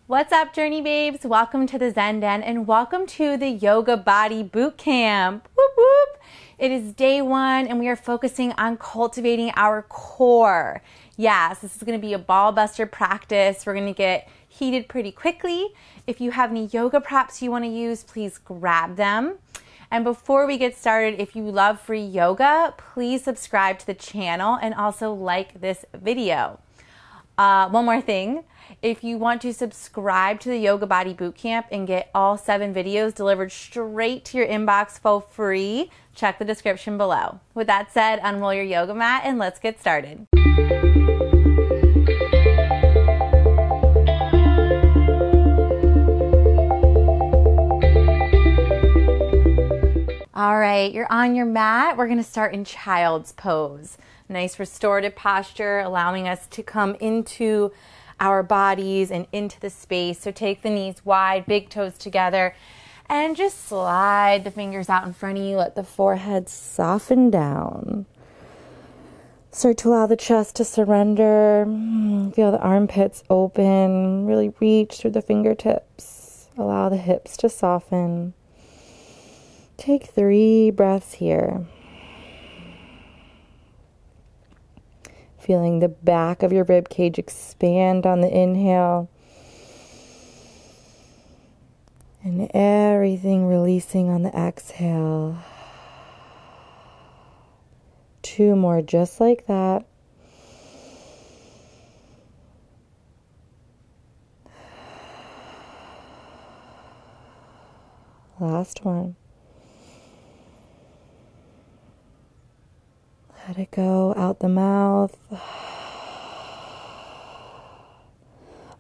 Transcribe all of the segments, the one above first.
What's up, Journey Babes? Welcome to the Zen Den and welcome to the Yoga Body Bootcamp. Whoop, whoop. It is day one and we are focusing on cultivating our core. Yes, this is going to be a ball buster practice. We're going to get heated pretty quickly. If you have any yoga props you want to use, please grab them. And before we get started, if you love free yoga, please subscribe to the channel and also like this video. One more thing. If you want to subscribe to the Yoga Body Bootcamp and get all 7 videos delivered straight to your inbox for free, check the description below. With that said, unroll your yoga mat and let's get started. All right, you're on your mat. We're going to start in Child's Pose. Nice restorative posture, allowing us to come into our bodies and into the space. So take the knees wide, big toes together, and just slide the fingers out in front of you. Let the forehead soften down. Start to allow the chest to surrender. Feel the armpits open. Really reach through the fingertips. Allow the hips to soften. Take 3 breaths here. Feeling the back of your rib cage expand on the inhale. And everything releasing on the exhale. 2 more just like that. Last one. Let it go out the mouth.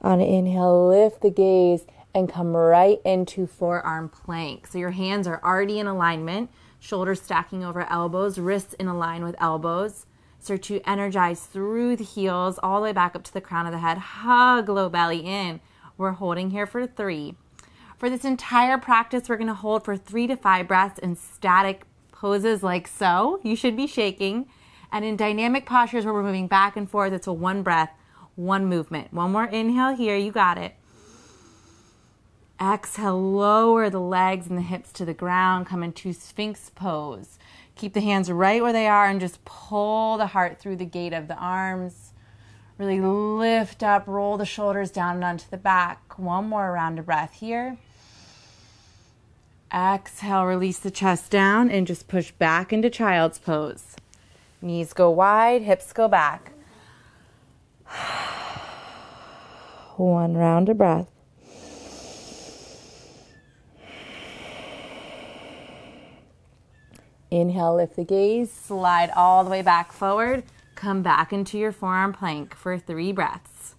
On an inhale, lift the gaze and come right into forearm plank. So your hands are already in alignment, shoulders stacking over elbows, wrists in line with elbows. Start to energize through the heels all the way back up to the crown of the head. Hug low belly in. We're holding here for 3. For this entire practice, we're going to hold for 3 to 5 breaths in static poses like so. You should be shaking. And in dynamic postures where we're moving back and forth, it's a 1 breath, 1 movement. 1 more inhale here. You got it. Exhale, lower the legs and the hips to the ground. Come into Sphinx Pose. Keep the hands right where they are and just pull the heart through the gate of the arms. Really lift up, roll the shoulders down and onto the back. 1 more round of breath here. Exhale, release the chest down and just push back into Child's Pose. Knees go wide, hips go back. 1 round of breath. Inhale, lift the gaze, slide all the way back forward. Come back into your forearm plank for 3 breaths.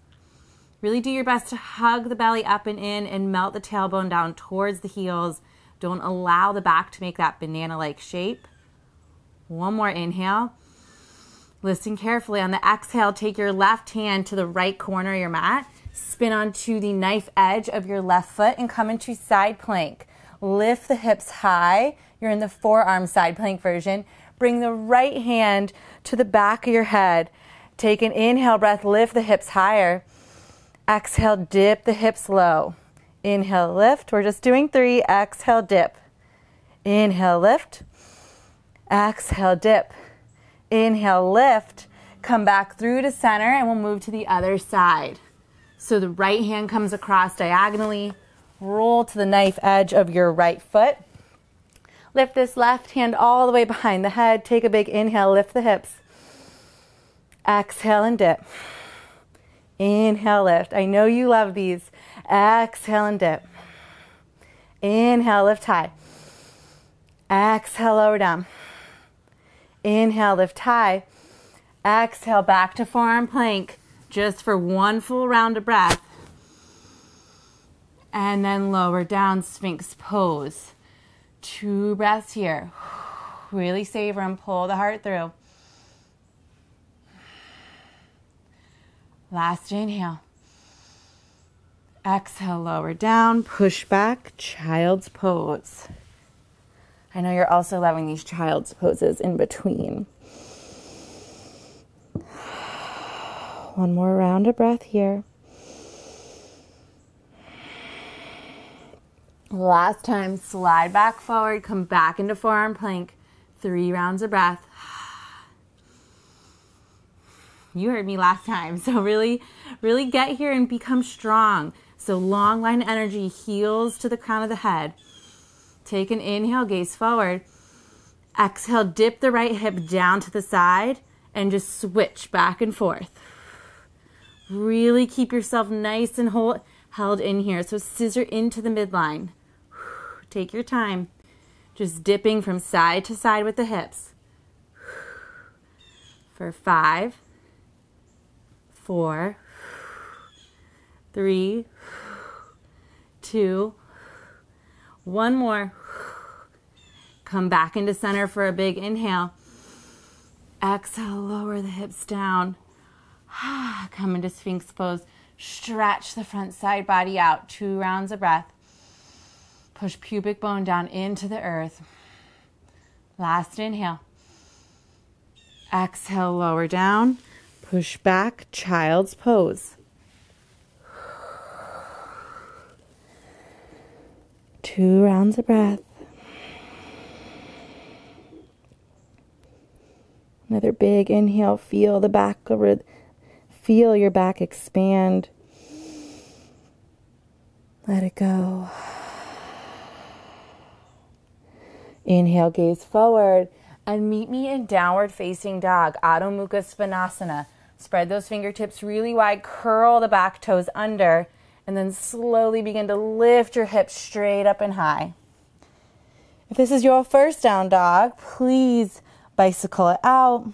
Really do your best to hug the belly up and in and melt the tailbone down towards the heels. Don't allow the back to make that banana-like shape. 1 more inhale. Listen carefully. On the exhale, take your left hand to the right corner of your mat. Spin onto the knife edge of your left foot and come into side plank. Lift the hips high. You're in the forearm side plank version. Bring the right hand to the back of your head. Take an inhale breath. Lift the hips higher. Exhale, dip the hips low. Inhale, lift. We're just doing 3. Exhale, dip. Inhale, lift. Exhale, dip. Inhale, lift. Come back through to center and we'll move to the other side. So the right hand comes across diagonally. Roll to the knife edge of your right foot. Lift this left hand all the way behind the head. Take a big inhale, lift the hips. Exhale and dip. Inhale, lift. I know you love these. Exhale and dip. Inhale, lift high. Exhale, lower down. Inhale, lift high. Exhale, back to forearm plank. Just for 1 full round of breath. And then lower down, Sphinx Pose. 2 breaths here. Really savor and pull the heart through. Last inhale. Exhale, lower down, push back, Child's Pose. I know you're also loving these Child's Poses in between. 1 more round of breath here. Last time, slide back forward, come back into forearm plank. 3 rounds of breath. You heard me last time, so really get here and become strong. So long line energy, heels to the crown of the head. Take an inhale, gaze forward. Exhale, dip the right hip down to the side and just switch back and forth. Really keep yourself nice and held in here. So scissor into the midline. Take your time. Just dipping from side to side with the hips. For 5, 4, 3, 2, 1 more. Come back into center for a big inhale. Exhale, lower the hips down. Come into Sphinx Pose. Stretch the front side body out. 2 rounds of breath. Push pubic bone down into the earth. Last inhale. Exhale, lower down. Push back, child's pose. 2 rounds of breath. Another big inhale. Feel the back over. Feel your back expand. Let it go. Inhale, gaze forward, and meet me in downward facing dog, Adho Mukha Svanasana. Spread those fingertips really wide, curl the back toes under, and then slowly begin to lift your hips straight up and high. If this is your first down dog, please bicycle it out.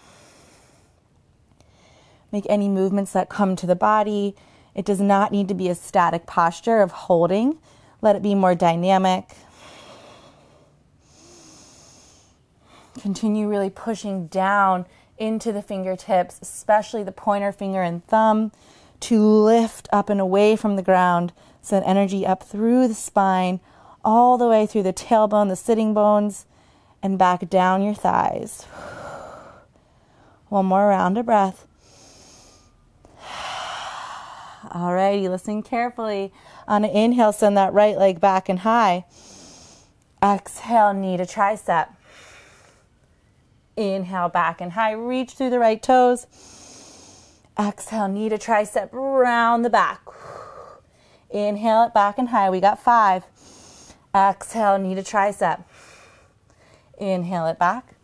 Make any movements that come to the body. It does not need to be a static posture of holding. Let it be more dynamic. Continue really pushing down into the fingertips, especially the pointer finger and thumb, to lift up and away from the ground. Send energy up through the spine, all the way through the tailbone, the sitting bones, and back down your thighs. 1 more round of breath. Alrighty, listen carefully. On an inhale, send that right leg back and high. Exhale, knee to tricep. Inhale, back and high. Reach through the right toes. Exhale, knee to tricep, round the back. Inhale it back and high. We got 5. Exhale, knee to tricep. Inhale it back.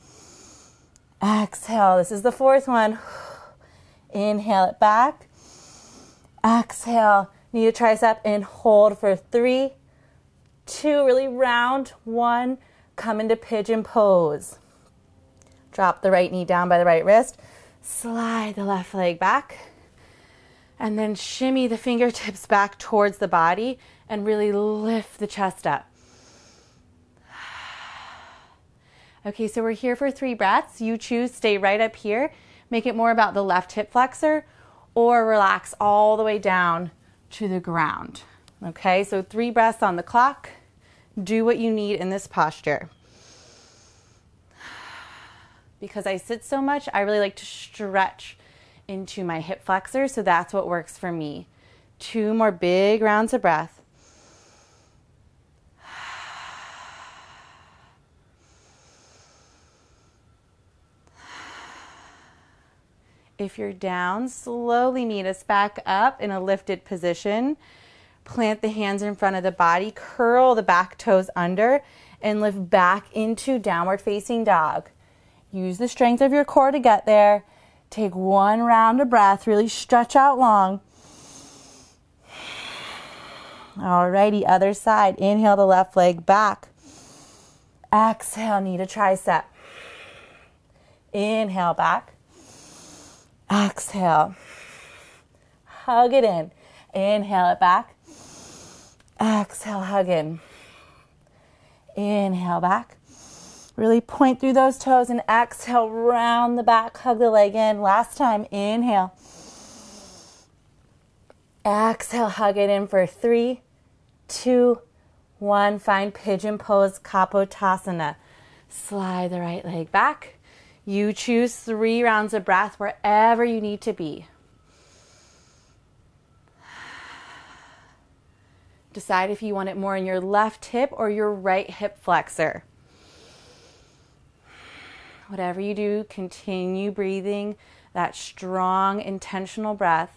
Exhale. This is the 4th one. Inhale it back. Exhale, knee to tricep, and hold for 3, 2, really round. 1, come into Pigeon Pose. Drop the right knee down by the right wrist. Slide the left leg back. And then shimmy the fingertips back towards the body and really lift the chest up. Okay, so we're here for 3 breaths. You choose, stay right up here. Make it more about the left hip flexor or relax all the way down to the ground. Okay, so 3 breaths on the clock. Do what you need in this posture. Because I sit so much, I really like to stretch into my hip flexor, so that's what works for me. 2 more big rounds of breath. If you're down, slowly meet us back up in a lifted position. Plant the hands in front of the body, curl the back toes under, and lift back into downward facing dog. Use the strength of your core to get there. Take 1 round of breath. Really stretch out long. Alrighty, other side. Inhale the left leg back. Exhale, knee to tricep. Inhale back. Exhale. Hug it in. Inhale it back. Exhale, hug in. Inhale back. Really point through those toes and exhale, round the back, hug the leg in. Last time, inhale. Exhale, hug it in for 3, 2, 1. Find Pigeon Pose, Kapottasana. Slide the right leg back. You choose 3 rounds of breath wherever you need to be. Decide if you want it more in your left hip or your right hip flexor. Whatever you do, continue breathing that strong, intentional breath.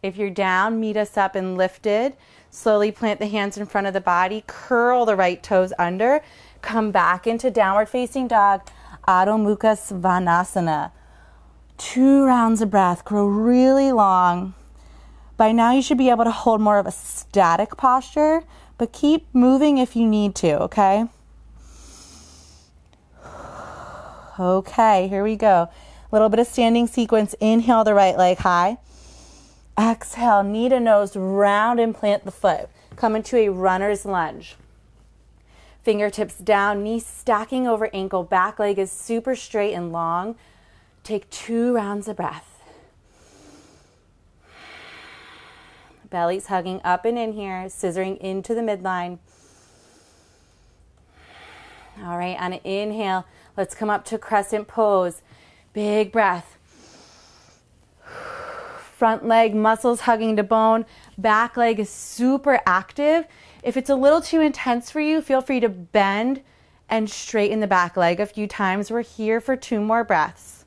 If you're down, meet us up and lifted. Slowly plant the hands in front of the body. Curl the right toes under. Come back into downward facing dog. Adho Mukha Svanasana. 2 rounds of breath. Grow really long. By now you should be able to hold more of a static posture, but keep moving if you need to, okay? Okay, here we go. A little bit of standing sequence. Inhale the right leg high. Exhale, knee to nose, round and plant the foot. Come into a runner's lunge. Fingertips down, knees stacking over ankle. Back leg is super straight and long. Take 2 rounds of breath. Belly's hugging up and in here, scissoring into the midline. All right, on an inhale, let's come up to Crescent Pose. Big breath. Front leg muscles hugging to bone. Back leg is super active. If it's a little too intense for you, feel free to bend and straighten the back leg a few times. We're here for 2 more breaths.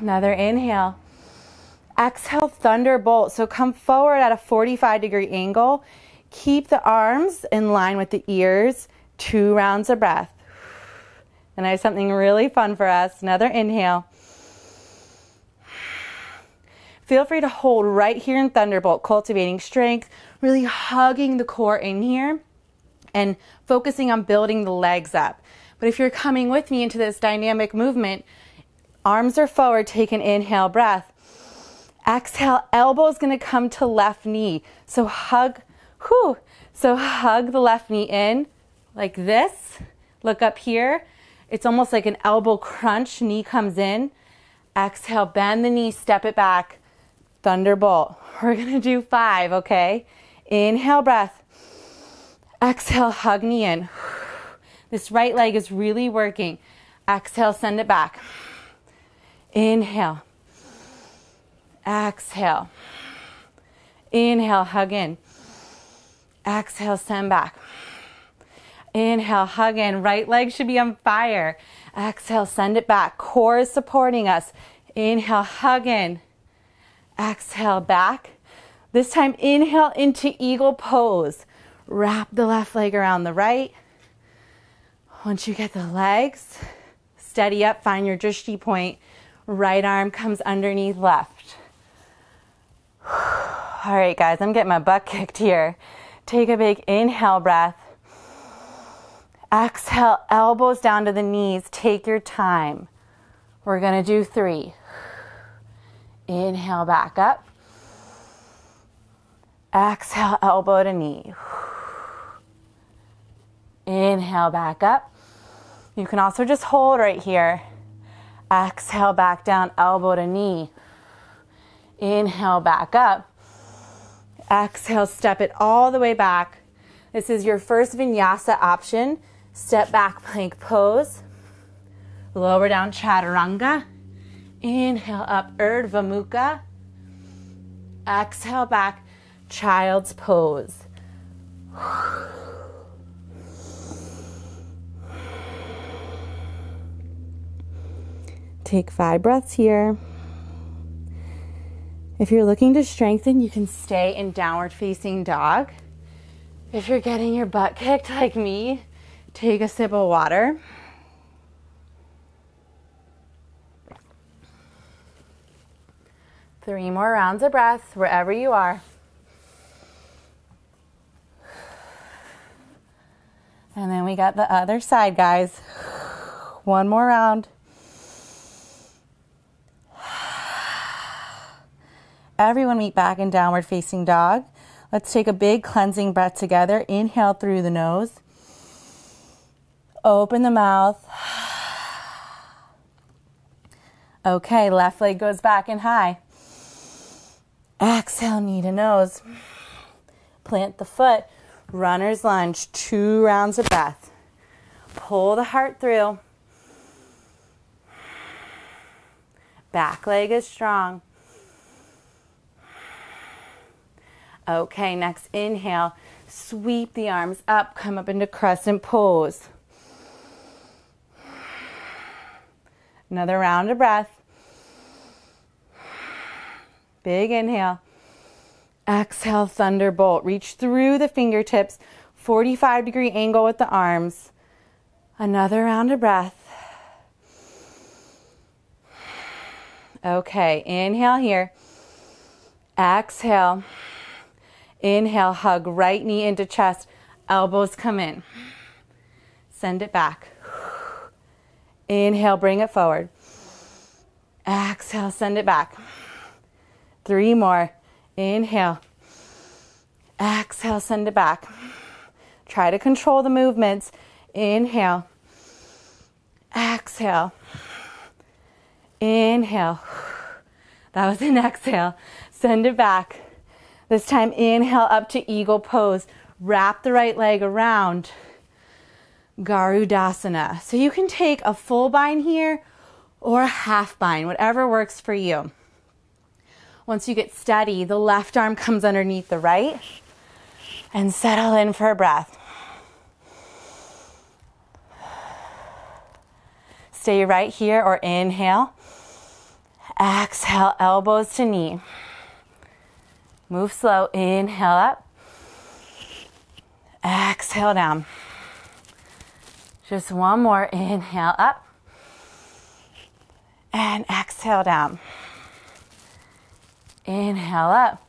Another inhale. Exhale, thunderbolt. So come forward at a 45-degree angle. Keep the arms in line with the ears. 2 rounds of breath. And I have something really fun for us. Another inhale. Feel free to hold right here in Thunderbolt, cultivating strength, really hugging the core in here and focusing on building the legs up. But if you're coming with me into this dynamic movement, arms are forward, take an inhale breath. Exhale, elbow is going to come to left knee. So hug the left knee in like this. Look up here. It's almost like an elbow crunch. Knee comes in. Exhale, bend the knee, step it back. Thunderbolt. We're going to do 5, okay? Inhale, breath. Exhale, hug knee in. This right leg is really working. Exhale, send it back. Inhale. Exhale. Inhale, hug in. Exhale, send back. Inhale, hug in. Right leg should be on fire. Exhale, send it back. Core is supporting us. Inhale, hug in. Exhale, back. This time, inhale into Eagle Pose. Wrap the left leg around the right. Once you get the legs, steady up, find your drishti point. Right arm comes underneath left. All right, guys, I'm getting my butt kicked here. Take a big inhale breath. Exhale, elbows down to the knees. Take your time. We're going to do 3. Inhale, back up. Exhale, elbow to knee. Inhale, back up. You can also just hold right here. Exhale, back down, elbow to knee. Inhale, back up. Exhale, step it all the way back. This is your first vinyasa option. Step back plank pose. Lower down chaturanga. Inhale up urdhva mukha. Exhale back child's pose. Take 5 breaths here. If you're looking to strengthen, you can stay in downward facing dog. If you're getting your butt kicked like me, take a sip of water. Three more rounds of breath wherever you are. And then we got the other side, guys. One more round. Everyone meet back in downward facing dog. Let's take a big cleansing breath together. Inhale through the nose. Open the mouth. Okay, left leg goes back and high. Exhale, knee to nose. Plant the foot. Runner's lunge. 2 rounds of breath. Pull the heart through. Back leg is strong. Okay, next inhale. Sweep the arms up, come up into Crescent Pose. Another round of breath. Big inhale. Exhale, Thunderbolt. Reach through the fingertips, 45-degree angle with the arms. Another round of breath. Okay, inhale here. Exhale. Inhale, hug right knee into chest. Elbows come in. Send it back. Inhale, bring it forward. Exhale, send it back. 3 more. Inhale. Exhale, send it back. Try to control the movements. Inhale. Exhale. Inhale. That was an exhale. Send it back. This time, inhale up to Eagle Pose. Wrap the right leg around. Garudasana. So you can take a full bind here or a half bind, whatever works for you. Once you get steady, the left arm comes underneath the right and settle in for a breath. Stay right here or inhale. Exhale, elbows to knee. Move slow. Inhale up. Exhale down. Just one more. Inhale up. And exhale down. Inhale up.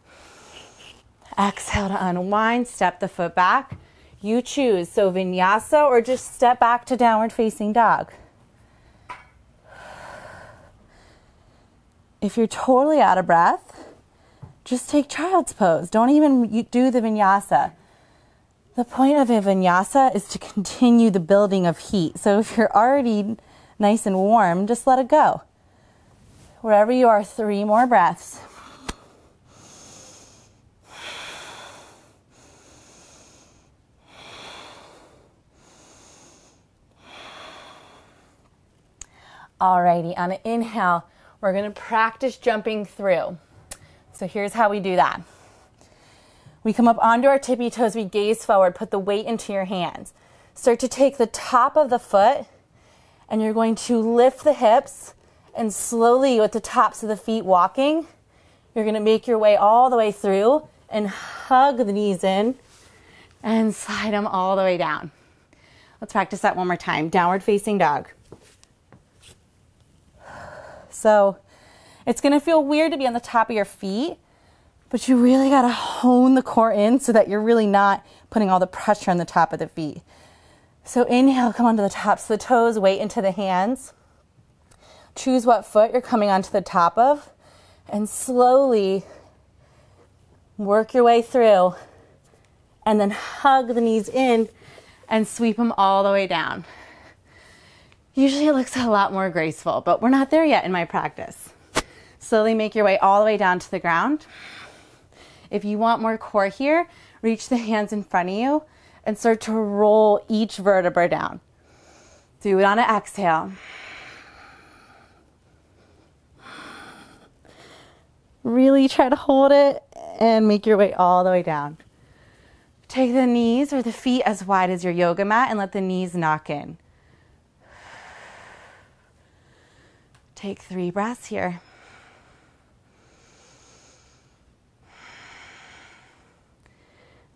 Exhale to unwind. Step the foot back. You choose. So vinyasa or just step back to downward facing dog. If you're totally out of breath, just take child's pose. Don't even do the vinyasa. The point of a vinyasa is to continue the building of heat. So if you're already nice and warm, just let it go. Wherever you are, 3 more breaths. Alrighty, on an inhale, we're going to practice jumping through. So here's how we do that. We come up onto our tippy toes, we gaze forward, put the weight into your hands. Start to take the top of the foot and you're going to lift the hips and slowly with the tops of the feet walking, you're going to make your way all the way through and hug the knees in and slide them all the way down. Let's practice that one more time. Downward facing dog. So it's going to feel weird to be on the top of your feet, but you really got to hone the core in so that you're really not putting all the pressure on the top of the feet. So inhale, come onto the tops of the toes, weight into the hands. Choose what foot you're coming onto the top of and slowly work your way through and then hug the knees in and sweep them all the way down. Usually it looks a lot more graceful, but we're not there yet in my practice. Slowly make your way all the way down to the ground. If you want more core here, reach the hands in front of you and start to roll each vertebra down. Do it on an exhale. Really try to hold it and make your way all the way down. Take the knees or the feet as wide as your yoga mat and let the knees knock in. Take 3 breaths here.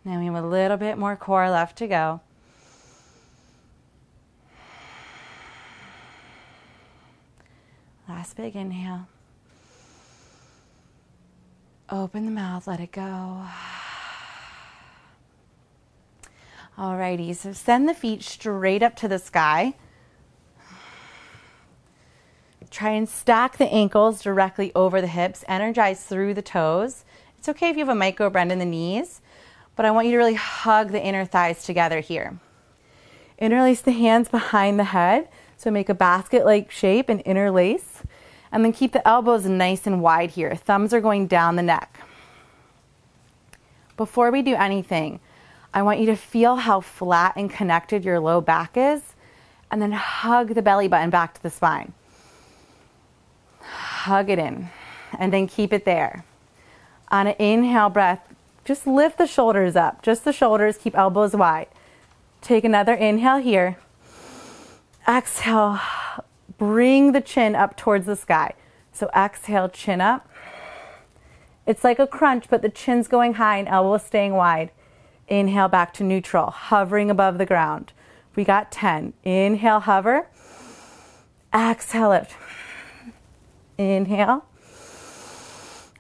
Now we have a little bit more core left to go. Last big inhale. Open the mouth, let it go. Alrighty, so send the feet straight up to the sky. Try and stack the ankles directly over the hips. Energize through the toes. It's okay if you have a micro bend in the knees, but I want you to really hug the inner thighs together here. Interlace the hands behind the head, so make a basket-like shape and interlace. And then keep the elbows nice and wide here. Thumbs are going down the neck. Before we do anything, I want you to feel how flat and connected your low back is, and then hug the belly button back to the spine. hug it in, and then keep it there. On an inhale breath, just lift the shoulders up, just the shoulders, keep elbows wide. Take another inhale here. Exhale, bring the chin up towards the sky. So exhale, chin up. It's like a crunch, but the chin's going high and elbows staying wide. Inhale back to neutral, hovering above the ground. We got 10. Inhale, hover. Exhale, lift. Inhale.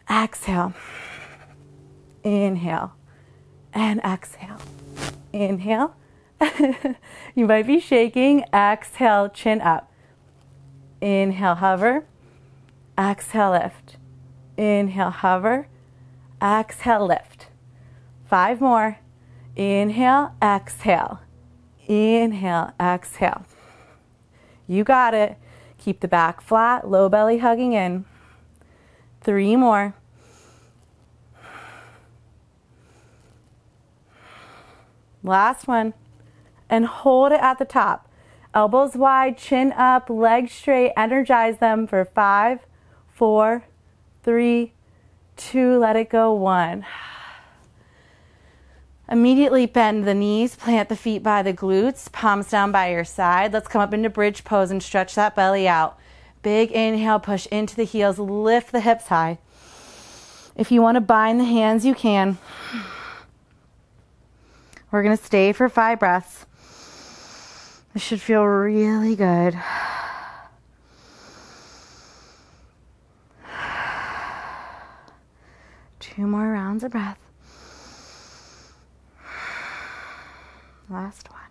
Exhale. Inhale. And exhale. Inhale. You might be shaking. Exhale, chin up. Inhale, hover. Exhale, lift. Inhale, hover. Exhale, lift. 5 more. Inhale, exhale. Inhale, exhale. You got it. Keep the back flat, low belly hugging in. 3 more. Last one. And hold it at the top. Elbows wide, chin up, legs straight. Energize them for 5, 4, 3, 2, let it go, 1. Immediately bend the knees, plant the feet by the glutes, palms down by your side. Let's come up into bridge pose and stretch that belly out. Big inhale, push into the heels, lift the hips high. If you want to bind the hands, you can. We're going to stay for 5 breaths. This should feel really good. Two more rounds of breath. Last one.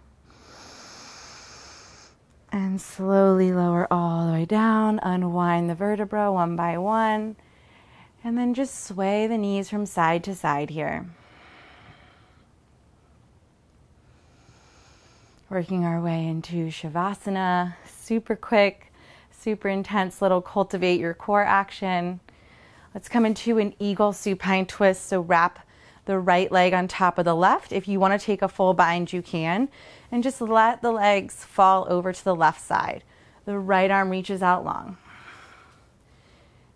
And slowly lower all the way down. Unwind the vertebra one by one. And then just sway the knees from side to side here. Working our way into Shavasana. Super quick, super intense little cultivate your core action. Let's come into an eagle supine twist. So wrap the right leg on top of the left. If you want to take a full bind, you can. And just let the legs fall over to the left side. The right arm reaches out long.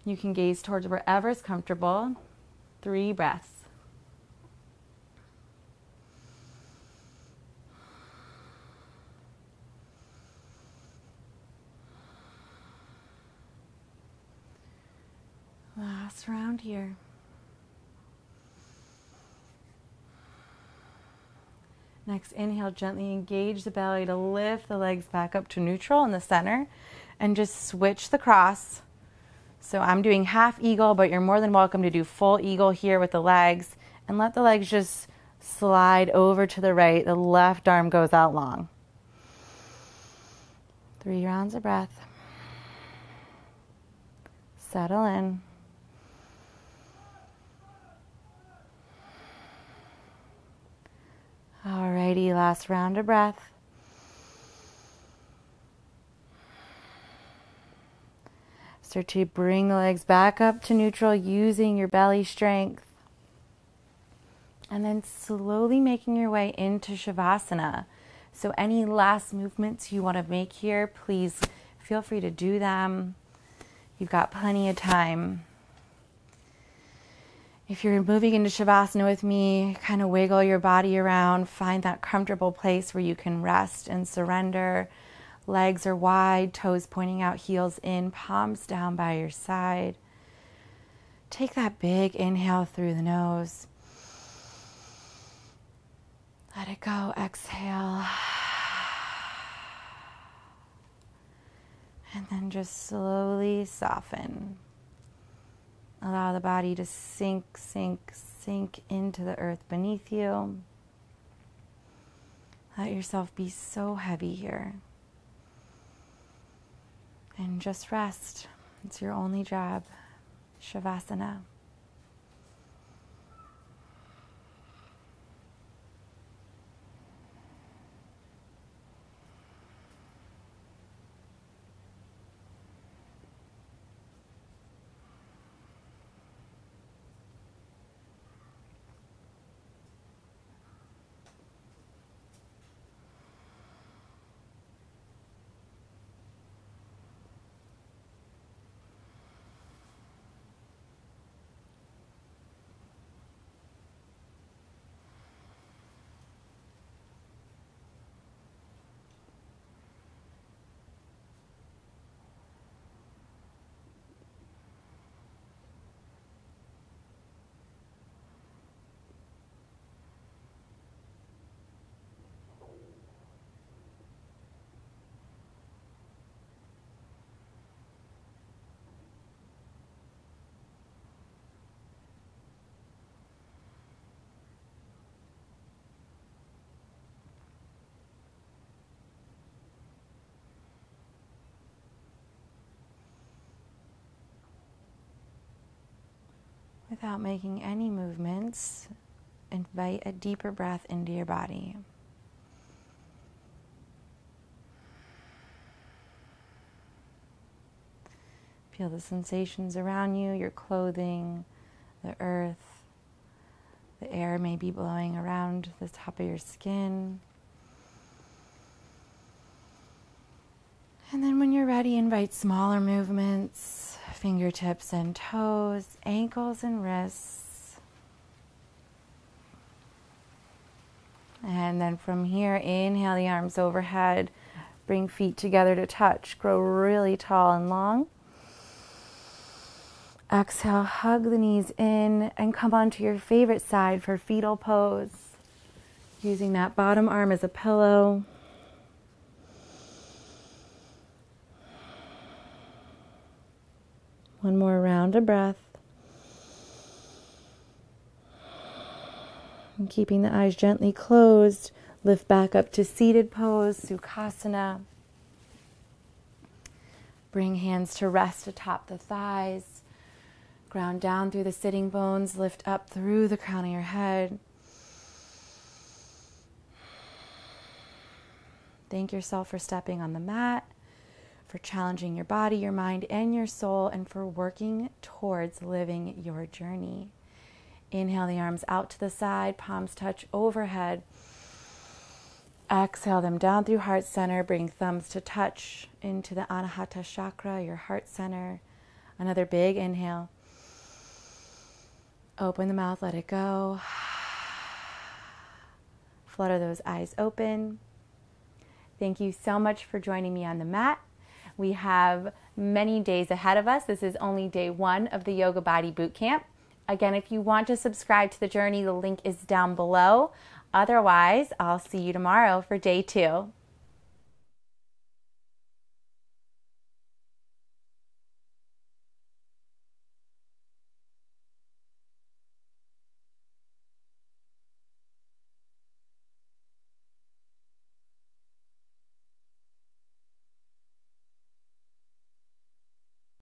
You can gaze towards wherever is comfortable. 3 breaths. Last round here. Next, inhale, gently engage the belly to lift the legs back up to neutral in the center and just switch the cross. So I'm doing half eagle, but you're more than welcome to do full eagle here with the legs and let the legs just slide over to the right. The left arm goes out long. 3 rounds of breath. Settle in. Alrighty, last round of breath. Start to bring the legs back up to neutral using your belly strength. And then slowly making your way into Shavasana. So any last movements you want to make here, please feel free to do them. You've got plenty of time. If you're moving into Shavasana with me, kind of wiggle your body around, find that comfortable place where you can rest and surrender. Legs are wide, toes pointing out, heels in, palms down by your side. Take that big inhale through the nose. Let it go, exhale. And then just slowly soften. Allow the body to sink into the earth beneath you. Let yourself be so heavy here. And just rest. It's your only job. Shavasana. Without making any movements, invite a deeper breath into your body. Feel the sensations around you, your clothing, the earth. The air may be blowing around the top of your skin. And then when you're ready, invite smaller movements, fingertips and toes, ankles and wrists. And then from here, inhale the arms overhead, bring feet together to touch, grow really tall and long. Exhale, hug the knees in and come onto your favorite side for Fetal Pose. Using that bottom arm as a pillow. One more round of breath. And keeping the eyes gently closed, lift back up to Seated Pose, Sukhasana. Bring hands to rest atop the thighs. Ground down through the sitting bones, lift up through the crown of your head. Thank yourself for stepping on the mat, for challenging your body, your mind, and your soul, and for working towards living your journey. Inhale the arms out to the side, palms touch overhead. Exhale them down through heart center, bring thumbs to touch into the Anahata chakra, your heart center. Another big inhale. Open the mouth, let it go. Flutter those eyes open. Thank you so much for joining me on the mat. We have many days ahead of us. This is only day 1 of the Yoga Body Bootcamp. Again, if you want to subscribe to the journey, the link is down below. Otherwise, I'll see you tomorrow for day 2.